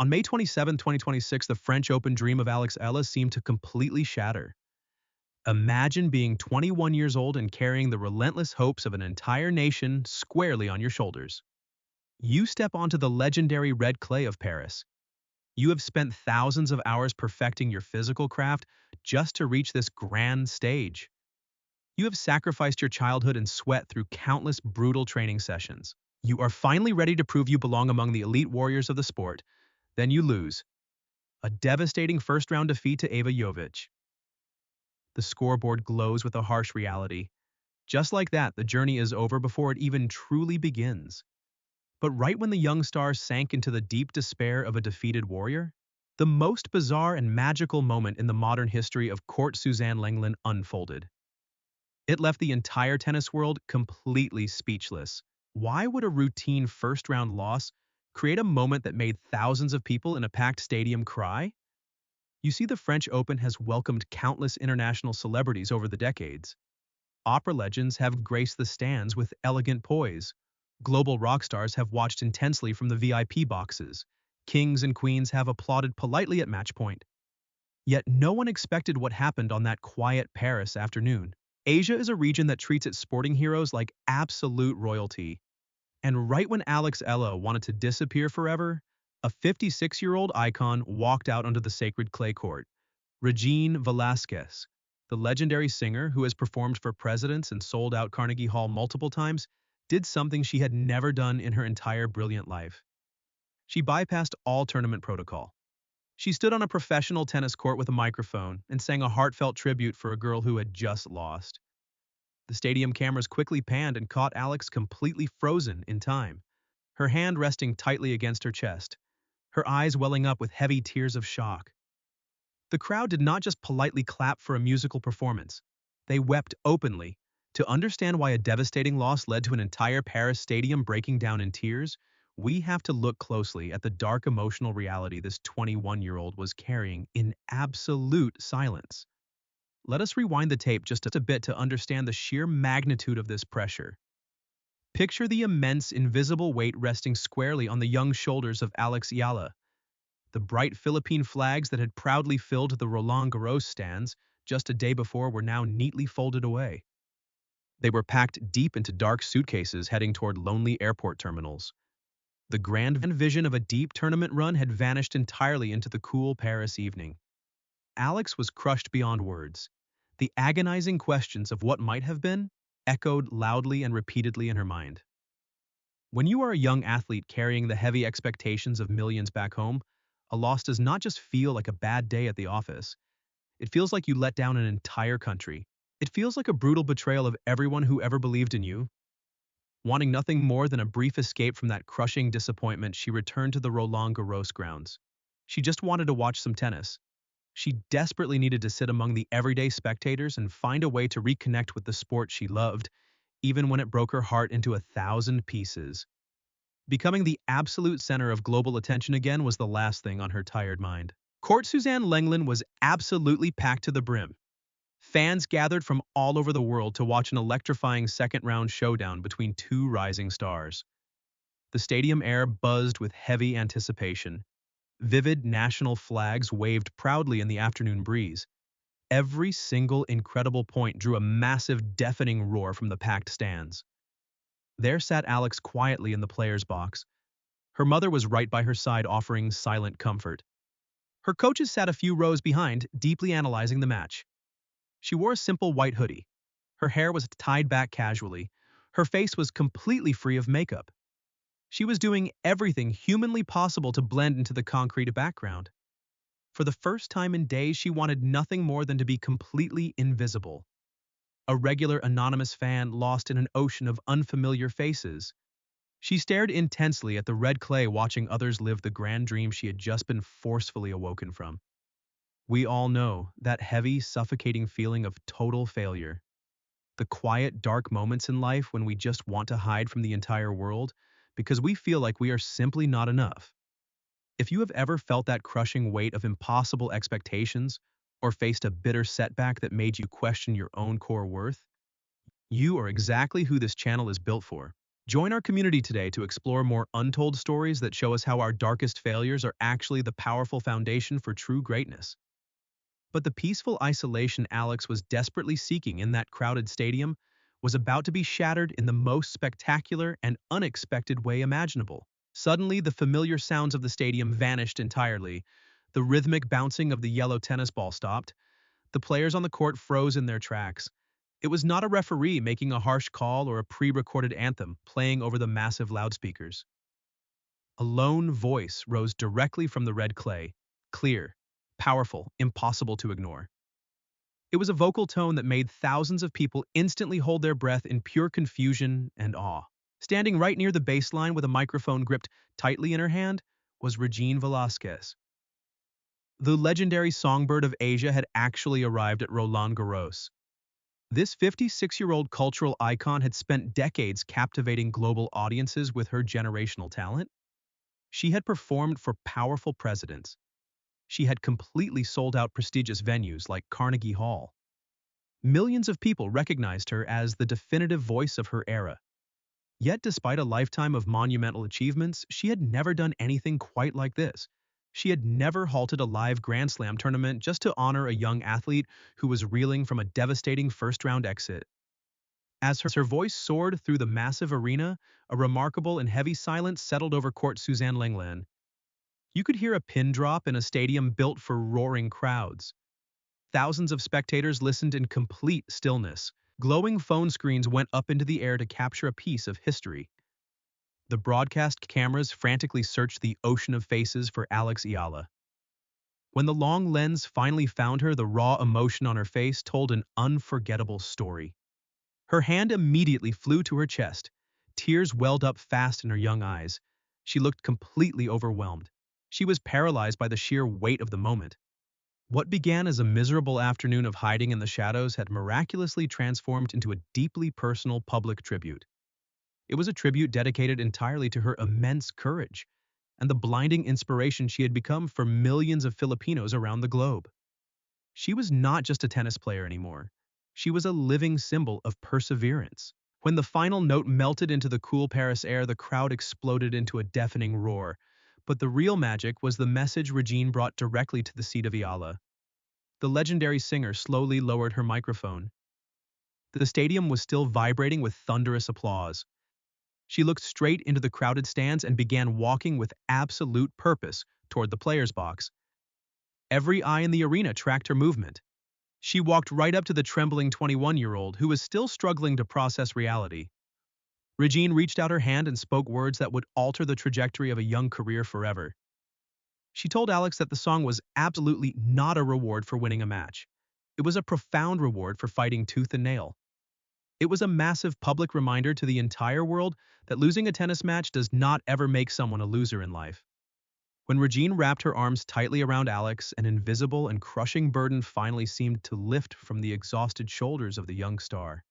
On May 27, 2026, the French Open dream of Alex Eala seemed to completely shatter. Imagine being 21 years old and carrying the relentless hopes of an entire nation squarely on your shoulders. You step onto the legendary red clay of Paris. You have spent thousands of hours perfecting your physical craft just to reach this grand stage. You have sacrificed your childhood and sweat through countless brutal training sessions. You are finally ready to prove you belong among the elite warriors of the sport. Then you lose. A devastating first-round defeat to Eva Jovic. The scoreboard glows with a harsh reality. Just like that, the journey is over before it even truly begins. But right when the young star sank into the deep despair of a defeated warrior, the most bizarre and magical moment in the modern history of Court Suzanne Lenglen unfolded. It left the entire tennis world completely speechless. Why would a routine first-round loss create a moment that made thousands of people in a packed stadium cry? You see, the French Open has welcomed countless international celebrities over the decades. Opera legends have graced the stands with elegant poise. Global rock stars have watched intensely from the VIP boxes. Kings and queens have applauded politely at match point. Yet no one expected what happened on that quiet Paris afternoon. Asia is a region that treats its sporting heroes like absolute royalty. And right when Alex Eala wanted to disappear forever, a 56-year-old icon walked out onto the sacred clay court. Regine Velasquez, the legendary singer who has performed for presidents and sold out Carnegie Hall multiple times, did something she had never done in her entire brilliant life. She bypassed all tournament protocol. She stood on a professional tennis court with a microphone and sang a heartfelt tribute for a girl who had just lost. The stadium cameras quickly panned and caught Alex completely frozen in time, her hand resting tightly against her chest, her eyes welling up with heavy tears of shock. The crowd did not just politely clap for a musical performance. They wept openly. To understand why a devastating loss led to an entire Paris stadium breaking down in tears, we have to look closely at the dark emotional reality this 21-year-old was carrying in absolute silence. Let us rewind the tape just a bit to understand the sheer magnitude of this pressure. Picture the immense invisible weight resting squarely on the young shoulders of Alex Eala. The bright Philippine flags that had proudly filled the Roland Garros stands just a day before were now neatly folded away. They were packed deep into dark suitcases heading toward lonely airport terminals. The grand vision of a deep tournament run had vanished entirely into the cool Paris evening. Alex was crushed beyond words. The agonizing questions of what might have been echoed loudly and repeatedly in her mind. When you are a young athlete carrying the heavy expectations of millions back home, a loss does not just feel like a bad day at the office. It feels like you let down an entire country. It feels like a brutal betrayal of everyone who ever believed in you. Wanting nothing more than a brief escape from that crushing disappointment, she returned to the Roland Garros grounds. She just wanted to watch some tennis. She desperately needed to sit among the everyday spectators and find a way to reconnect with the sport she loved, even when it broke her heart into 1,000 pieces. Becoming the absolute center of global attention again was the last thing on her tired mind. Court Suzanne Lenglen was absolutely packed to the brim. Fans gathered from all over the world to watch an electrifying second-round showdown between two rising stars. The stadium air buzzed with heavy anticipation. Vivid national flags waved proudly in the afternoon breeze. Every single incredible point drew a massive, deafening roar from the packed stands. There sat Alex quietly in the player's box. Her mother was right by her side, offering silent comfort. Her coaches sat a few rows behind, deeply analyzing the match. She wore a simple white hoodie. Her hair was tied back casually. Her face was completely free of makeup. She was doing everything humanly possible to blend into the concrete background. For the first time in days, she wanted nothing more than to be completely invisible. A regular anonymous fan lost in an ocean of unfamiliar faces. She stared intensely at the red clay, watching others live the grand dream she had just been forcefully awoken from. We all know that heavy, suffocating feeling of total failure. The quiet, dark moments in life when we just want to hide from the entire world because we feel like we are simply not enough. If you have ever felt that crushing weight of impossible expectations or faced a bitter setback that made you question your own core worth, you are exactly who this channel is built for. Join our community today to explore more untold stories that show us how our darkest failures are actually the powerful foundation for true greatness. But the peaceful isolation Alex was desperately seeking in that crowded stadium was about to be shattered in the most spectacular and unexpected way imaginable. Suddenly, the familiar sounds of the stadium vanished entirely. The rhythmic bouncing of the yellow tennis ball stopped. The players on the court froze in their tracks. It was not a referee making a harsh call or a pre-recorded anthem playing over the massive loudspeakers. A lone voice rose directly from the red clay, clear, powerful, impossible to ignore. It was a vocal tone that made thousands of people instantly hold their breath in pure confusion and awe. Standing right near the baseline with a microphone gripped tightly in her hand was Regine Velasquez. The legendary songbird of Asia had actually arrived at Roland Garros. This 56-year-old cultural icon had spent decades captivating global audiences with her generational talent. She had performed for powerful presidents. She had completely sold out prestigious venues like Carnegie Hall. Millions of people recognized her as the definitive voice of her era. Yet despite a lifetime of monumental achievements, she had never done anything quite like this. She had never halted a live Grand Slam tournament just to honor a young athlete who was reeling from a devastating first-round exit. As her voice soared through the massive arena, a remarkable and heavy silence settled over court Suzanne Lenglen. You could hear a pin drop in a stadium built for roaring crowds. Thousands of spectators listened in complete stillness. Glowing phone screens went up into the air to capture a piece of history. The broadcast cameras frantically searched the ocean of faces for Alex Eala. When the long lens finally found her, the raw emotion on her face told an unforgettable story. Her hand immediately flew to her chest. Tears welled up fast in her young eyes. She looked completely overwhelmed. She was paralyzed by the sheer weight of the moment. What began as a miserable afternoon of hiding in the shadows had miraculously transformed into a deeply personal public tribute. It was a tribute dedicated entirely to her immense courage and the blinding inspiration she had become for millions of Filipinos around the globe. She was not just a tennis player anymore. She was a living symbol of perseverance. When the final note melted into the cool Paris air, the crowd exploded into a deafening roar. But the real magic was the message Regine brought directly to the seat of Eala. The legendary singer slowly lowered her microphone. The stadium was still vibrating with thunderous applause. She looked straight into the crowded stands and began walking with absolute purpose toward the players' box. Every eye in the arena tracked her movement. She walked right up to the trembling 21-year-old who was still struggling to process reality. Regine reached out her hand and spoke words that would alter the trajectory of a young career forever. She told Alex that the song was absolutely not a reward for winning a match. It was a profound reward for fighting tooth and nail. It was a massive public reminder to the entire world that losing a tennis match does not ever make someone a loser in life. When Regine wrapped her arms tightly around Alex, an invisible and crushing burden finally seemed to lift from the exhausted shoulders of the young star.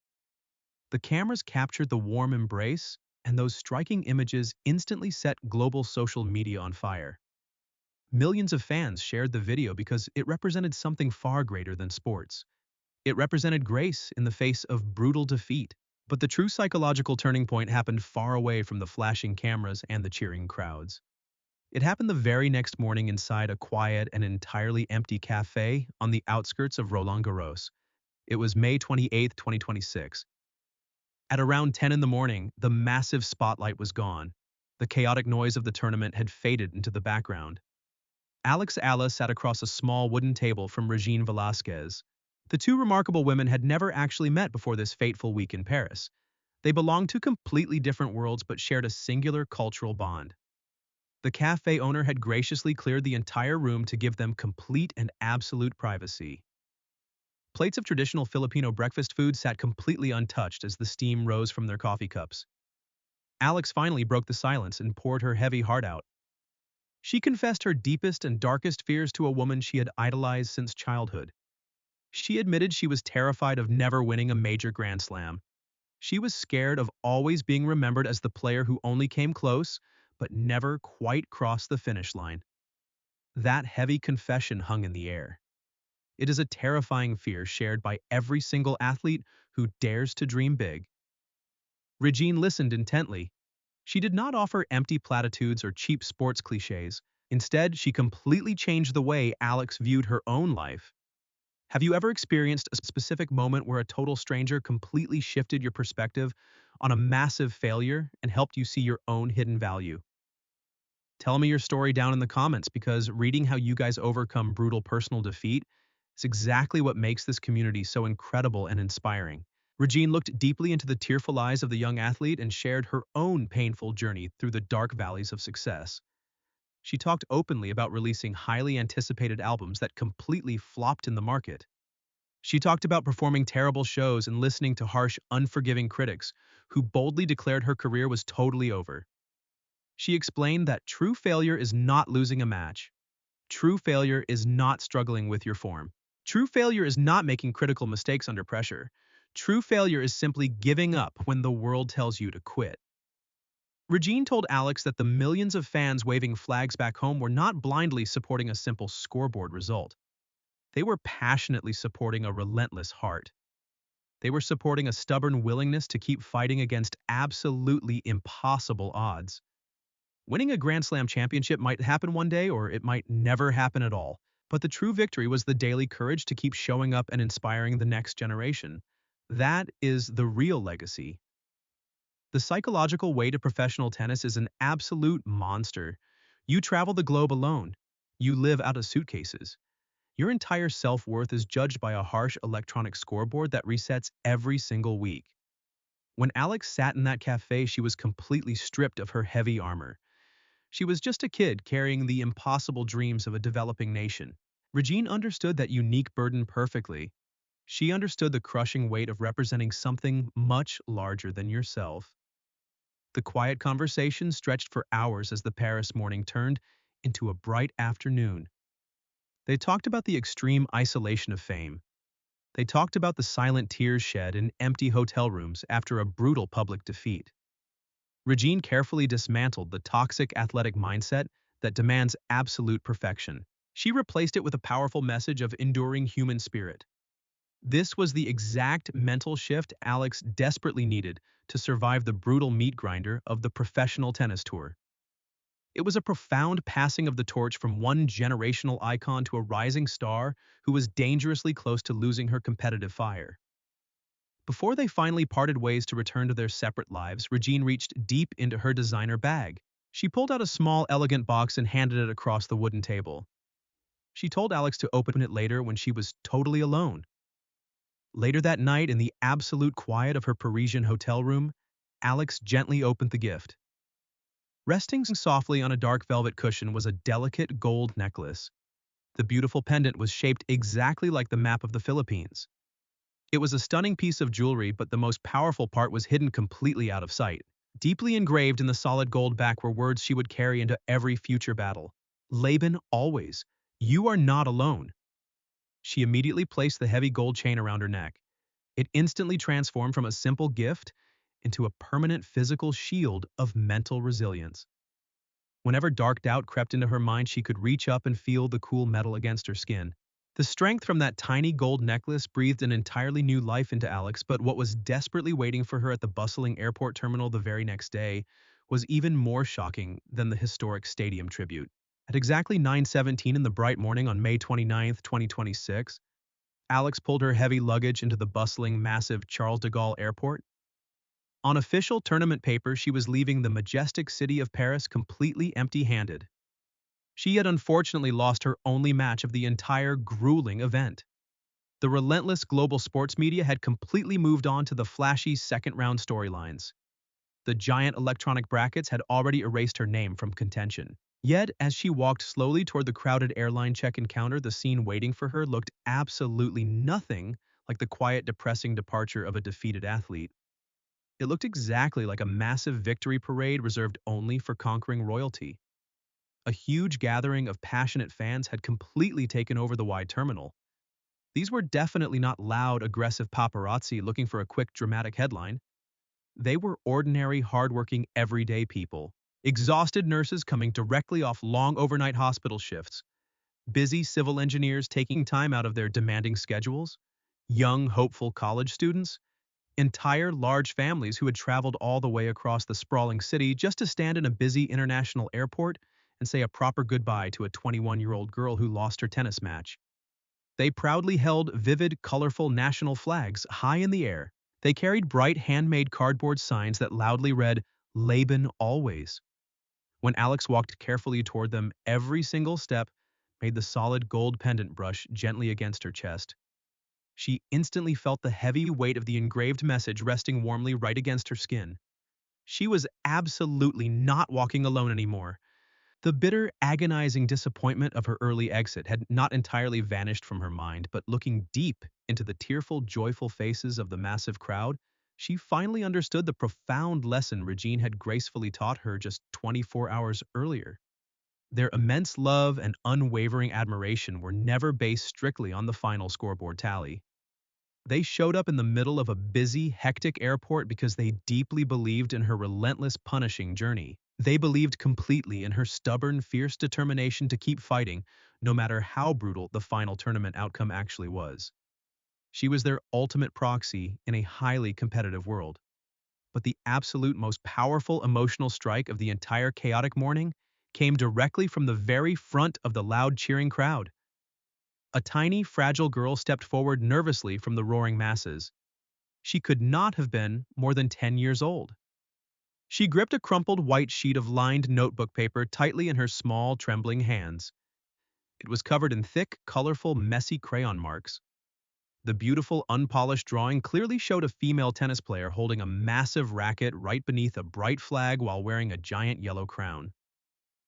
The cameras captured the warm embrace, and those striking images instantly set global social media on fire. Millions of fans shared the video because it represented something far greater than sports. It represented grace in the face of brutal defeat. But the true psychological turning point happened far away from the flashing cameras and the cheering crowds. It happened the very next morning inside a quiet and entirely empty cafe on the outskirts of Roland Garros. It was May 28, 2026. At around 10 in the morning, the massive spotlight was gone. The chaotic noise of the tournament had faded into the background. Alex Eala sat across a small wooden table from Regine Velasquez. The two remarkable women had never actually met before this fateful week in Paris. They belonged to completely different worlds but shared a singular cultural bond. The cafe owner had graciously cleared the entire room to give them complete and absolute privacy. Plates of traditional Filipino breakfast food sat completely untouched as the steam rose from their coffee cups. Alex finally broke the silence and poured her heavy heart out. She confessed her deepest and darkest fears to a woman she had idolized since childhood. She admitted she was terrified of never winning a major Grand Slam. She was scared of always being remembered as the player who only came close, but never quite crossed the finish line. That heavy confession hung in the air. It is a terrifying fear shared by every single athlete who dares to dream big. Regine listened intently. She did not offer empty platitudes or cheap sports cliches. Instead, she completely changed the way Alex viewed her own life. Have you ever experienced a specific moment where a total stranger completely shifted your perspective on a massive failure and helped you see your own hidden value? Tell me your story down in the comments because reading how you guys overcome brutal personal defeat is exactly what makes this community so incredible and inspiring. Regine looked deeply into the tearful eyes of the young athlete and shared her own painful journey through the dark valleys of success. She talked openly about releasing highly anticipated albums that completely flopped in the market. She talked about performing terrible shows and listening to harsh, unforgiving critics who boldly declared her career was totally over. She explained that true failure is not losing a match. True failure is not struggling with your form. True failure is not making critical mistakes under pressure. True failure is simply giving up when the world tells you to quit. Regine told Alex that the millions of fans waving flags back home were not blindly supporting a simple scoreboard result. They were passionately supporting a relentless heart. They were supporting a stubborn willingness to keep fighting against absolutely impossible odds. Winning a Grand Slam championship might happen one day or it might never happen at all, but the true victory was the daily courage to keep showing up and inspiring the next generation. That is the real legacy. The psychological way to professional tennis is an absolute monster. You travel the globe alone. You live out of suitcases. Your entire self-worth is judged by a harsh electronic scoreboard that resets every single week. When Alex sat in that cafe, she was completely stripped of her heavy armor. She was just a kid carrying the impossible dreams of a developing nation. Regine understood that unique burden perfectly. She understood the crushing weight of representing something much larger than yourself. The quiet conversation stretched for hours as the Paris morning turned into a bright afternoon. They talked about the extreme isolation of fame. They talked about the silent tears shed in empty hotel rooms after a brutal public defeat. Regine carefully dismantled the toxic athletic mindset that demands absolute perfection. She replaced it with a powerful message of enduring human spirit. This was the exact mental shift Alex desperately needed to survive the brutal meat grinder of the professional tennis tour. It was a profound passing of the torch from one generational icon to a rising star who was dangerously close to losing her competitive fire. Before they finally parted ways to return to their separate lives, Regine reached deep into her designer bag. She pulled out a small, elegant box and handed it across the wooden table. She told Alex to open it later when she was totally alone. Later that night, in the absolute quiet of her Parisian hotel room, Alex gently opened the gift. Resting softly on a dark velvet cushion was a delicate gold necklace. The beautiful pendant was shaped exactly like the map of the Philippines. It was a stunning piece of jewelry, but the most powerful part was hidden completely out of sight. Deeply engraved in the solid gold back were words she would carry into every future battle. Laban, always. You are not alone. She immediately placed the heavy gold chain around her neck. It instantly transformed from a simple gift into a permanent physical shield of mental resilience. Whenever dark doubt crept into her mind, she could reach up and feel the cool metal against her skin. The strength from that tiny gold necklace breathed an entirely new life into Alex, but what was desperately waiting for her at the bustling airport terminal the very next day was even more shocking than the historic stadium tribute. At exactly 9:17 in the bright morning on May 29, 2026, Alex pulled her heavy luggage into the bustling, massive Charles de Gaulle airport. On official tournament paper, she was leaving the majestic city of Paris completely empty-handed. She had unfortunately lost her only match of the entire grueling event. The relentless global sports media had completely moved on to the flashy second-round storylines. The giant electronic brackets had already erased her name from contention. Yet, as she walked slowly toward the crowded airline check-in counter, the scene waiting for her looked absolutely nothing like the quiet, depressing departure of a defeated athlete. It looked exactly like a massive victory parade reserved only for conquering royalty. A huge gathering of passionate fans had completely taken over the wide terminal. These were definitely not loud, aggressive paparazzi looking for a quick, dramatic headline. They were ordinary, hardworking, everyday people. Exhausted nurses coming directly off long overnight hospital shifts. Busy civil engineers taking time out of their demanding schedules. Young, hopeful college students. Entire large families who had traveled all the way across the sprawling city just to stand in a busy international airport and say a proper goodbye to a 21-year-old girl who lost her tennis match. They proudly held vivid, colorful national flags high in the air. They carried bright handmade cardboard signs that loudly read, "Leben always." When Alex walked carefully toward them, every single step made the solid gold pendant brush gently against her chest. She instantly felt the heavy weight of the engraved message resting warmly right against her skin. She was absolutely not walking alone anymore. The bitter, agonizing disappointment of her early exit had not entirely vanished from her mind, but looking deep into the tearful, joyful faces of the massive crowd, she finally understood the profound lesson Regine had gracefully taught her just 24 hours earlier. Their immense love and unwavering admiration were never based strictly on the final scoreboard tally. They showed up in the middle of a busy, hectic airport because they deeply believed in her relentless punishing journey. They believed completely in her stubborn, fierce determination to keep fighting, no matter how brutal the final tournament outcome actually was. She was their ultimate proxy in a highly competitive world. But the absolute most powerful emotional strike of the entire chaotic morning came directly from the very front of the loud cheering crowd. A tiny, fragile girl stepped forward nervously from the roaring masses. She could not have been more than 10 years old. She gripped a crumpled white sheet of lined notebook paper tightly in her small, trembling hands. It was covered in thick, colorful, messy crayon marks. The beautiful, unpolished drawing clearly showed a female tennis player holding a massive racket right beneath a bright flag while wearing a giant yellow crown.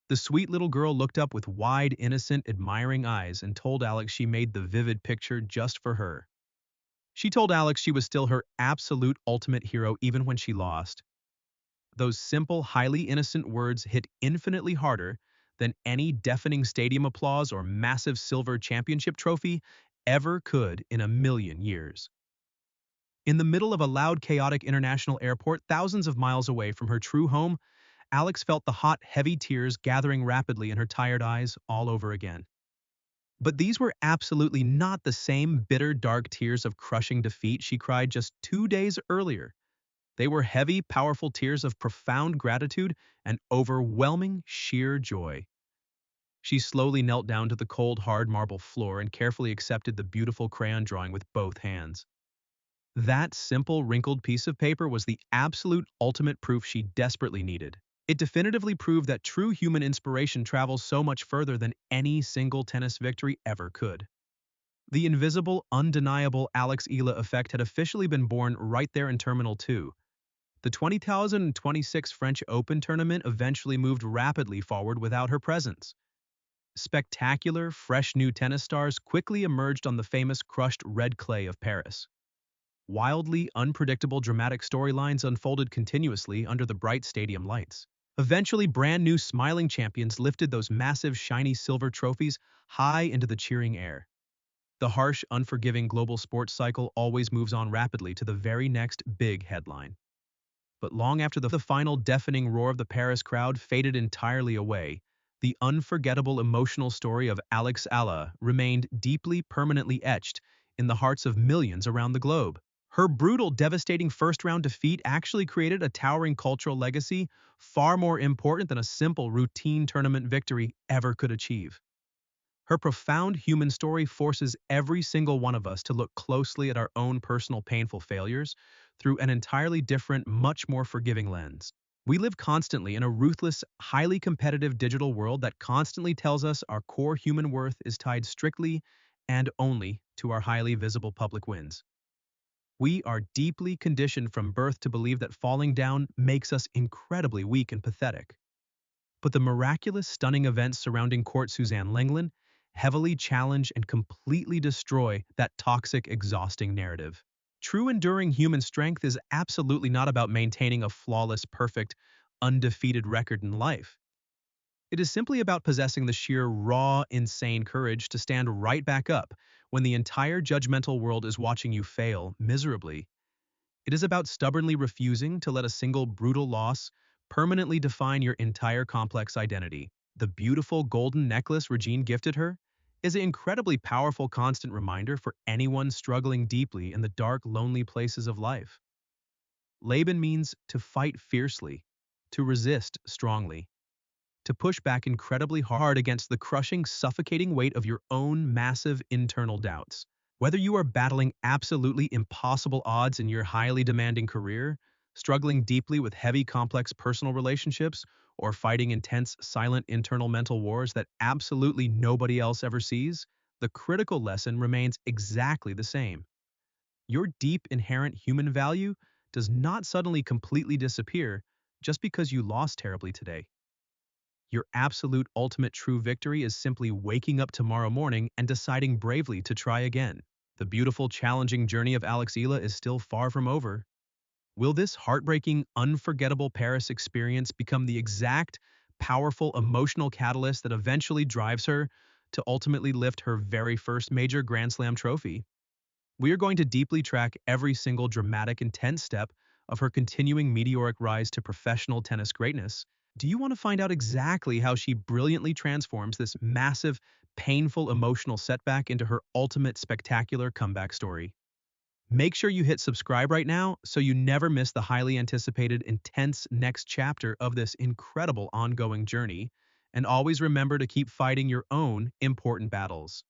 The sweet little girl looked up with wide, innocent, admiring eyes and told Alex she made the vivid picture just for her. She told Alex she was still her absolute ultimate hero even when she lost. Those simple, highly innocent words hit infinitely harder than any deafening stadium applause or massive silver championship trophy ever could in a million years. In the middle of a loud, chaotic international airport thousands of miles away from her true home, Alex felt the hot, heavy tears gathering rapidly in her tired eyes all over again. But these were absolutely not the same bitter, dark tears of crushing defeat she cried just 2 days earlier. They were heavy, powerful tears of profound gratitude and overwhelming, sheer joy. She slowly knelt down to the cold, hard marble floor and carefully accepted the beautiful crayon drawing with both hands. That simple, wrinkled piece of paper was the absolute ultimate proof she desperately needed. It definitively proved that true human inspiration travels so much further than any single tennis victory ever could. The invisible, undeniable Alex Eala effect had officially been born right there in Terminal 2. The 2026 French Open tournament eventually moved rapidly forward without her presence. Spectacular, fresh new tennis stars quickly emerged on the famous crushed red clay of Paris. Wildly unpredictable dramatic storylines unfolded continuously under the bright stadium lights. Eventually, brand new smiling champions lifted those massive shiny silver trophies high into the cheering air. The harsh, unforgiving global sports cycle always moves on rapidly to the very next big headline. But long after the final deafening roar of the Paris crowd faded entirely away, the unforgettable emotional story of Alex Eala remained deeply permanently etched in the hearts of millions around the globe. Her brutal, devastating first-round defeat actually created a towering cultural legacy far more important than a simple routine tournament victory ever could achieve. Her profound human story forces every single one of us to look closely at our own personal painful failures through an entirely different, much more forgiving lens. We live constantly in a ruthless, highly competitive digital world that constantly tells us our core human worth is tied strictly and only to our highly visible public wins. We are deeply conditioned from birth to believe that falling down makes us incredibly weak and pathetic. But the miraculous, stunning events surrounding court Suzanne Lenglen heavily challenge and completely destroy that toxic, exhausting narrative. True enduring human strength is absolutely not about maintaining a flawless, perfect, undefeated record in life. It is simply about possessing the sheer, raw, insane courage to stand right back up when the entire judgmental world is watching you fail miserably. It is about stubbornly refusing to let a single brutal loss permanently define your entire complex identity. The beautiful golden necklace Regine gifted her is an incredibly powerful constant reminder for anyone struggling deeply in the dark, lonely places of life. Laban means to fight fiercely, to resist strongly, to push back incredibly hard against the crushing, suffocating weight of your own massive internal doubts. Whether you are battling absolutely impossible odds in your highly demanding career, struggling deeply with heavy, complex personal relationships, or fighting intense, silent internal mental wars that absolutely nobody else ever sees, the critical lesson remains exactly the same. Your deep, inherent human value does not suddenly completely disappear just because you lost terribly today. Your absolute ultimate true victory is simply waking up tomorrow morning and deciding bravely to try again. The beautiful, challenging journey of Alex Eala is still far from over. Will this heartbreaking, unforgettable Paris experience become the exact, powerful, emotional catalyst that eventually drives her to ultimately lift her very first major Grand Slam trophy? We are going to deeply track every single dramatic, intense step of her continuing meteoric rise to professional tennis greatness. Do you want to find out exactly how she brilliantly transforms this massive, painful emotional setback into her ultimate spectacular comeback story? Make sure you hit subscribe right now so you never miss the highly anticipated, intense next chapter of this incredible ongoing journey. And always remember to keep fighting your own important battles.